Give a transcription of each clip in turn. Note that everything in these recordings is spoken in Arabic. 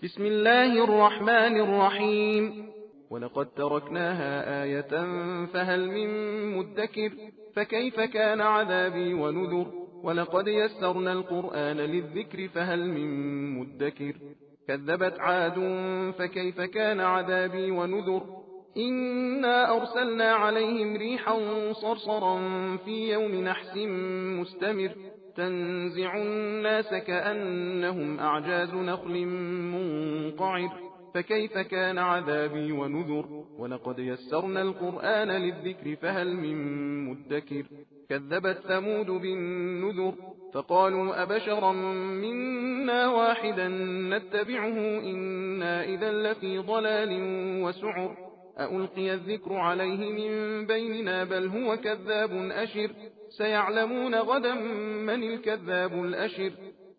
بسم الله الرحمن الرحيم. ولقد تركناها آية فهل من مدكر فكيف كان عذابي ونذر. ولقد يسرنا القرآن للذكر فهل من مدكر. كذبت عاد فكيف كان عذابي ونذر. إنا أرسلنا عليهم ريحا صرصرا في يوم نحس مستمر تنزع الناس كأنهم أعجاز نخل منقعر فكيف كان عذابي ونذر. ولقد يسرنا القرآن للذكر فهل من مدكر. كذبت ثمود بالنذر فقالوا أبشرا منا واحدا نتبعه إنا إذا لفي ضلال وسعر. أألقي الذكر عليه من بيننا بل هو كذاب أشر. سيعلمون غدا من الكذاب الأشر.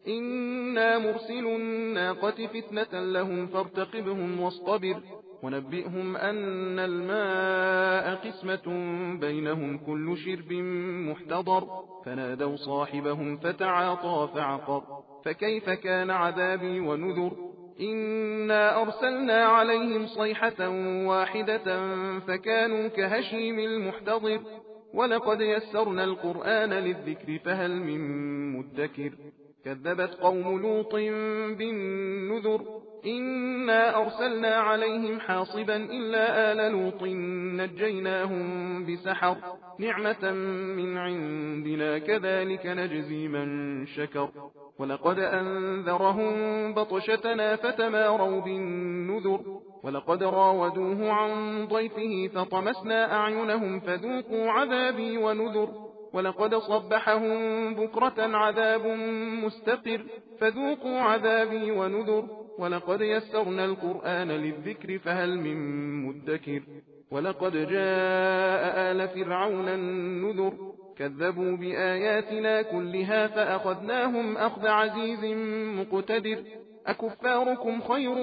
إنا مرسل الناقة فتنة لهم فارتقبهم واصطبر. ونبئهم أن الماء قسمة بينهم كل شرب محتضر. فنادوا صاحبهم فتعاطى فعقر فكيف كان عذابي ونذر. إنا أرسلنا عليهم صيحة واحدة فكانوا كهشيم المحتضر. ولقد يسرنا القرآن للذكر فهل من مدكر. كذبت قوم لوط بالنذر إنا أرسلنا عليهم حاصبا إلا آل لوط نجيناهم بسحر نعمة من عندنا كذلك نجزي من شكر. ولقد أنذرهم بطشتنا فتماروا بالنذر. ولقد راودوه عن ضيفه فطمسنا أعينهم فذوقوا عذابي ونذر. ولقد صبحهم بكرة عذاب مستقر فذوقوا عذابي ونذر. ولقد يسرنا القرآن للذكر فهل من مدكر. ولقد جاء آل فرعون النذر كذبوا بآياتنا كلها فأخذناهم أخذ عزيز مقتدر. أكفاركم خير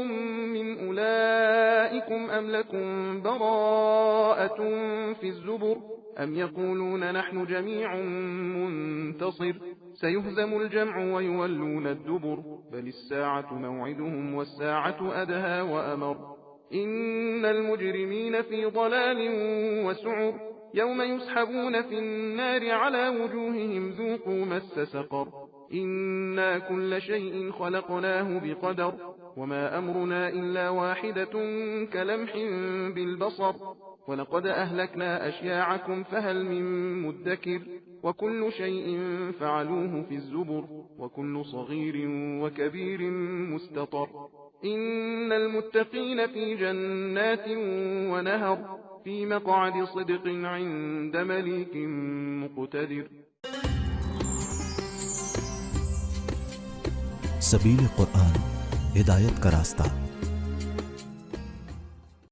من أولئكم أم لكم براءة في الزبر. أم يقولون نحن جميع منتصر. سيهزم الجمع ويولون الدبر. بل الساعة موعدهم والساعة أدهى وأمر. إن المجرمين في ضلال وسعر يوم يسحبون في النار على وجوههم ذوقوا مس سقر. إنا كل شيء خلقناه بقدر وما أمرنا إلا واحدة كلمح بالبصر. ولقد أهلكنا أشياعكم فهل من مدكر. وكل شيء فعلوه في الزبر وكل صغير وكبير مستطر. إن المتقين في جنات ونهر في مقعد صدق عند مليك مقتدر. सबील कुरान हिदायत का रास्ता।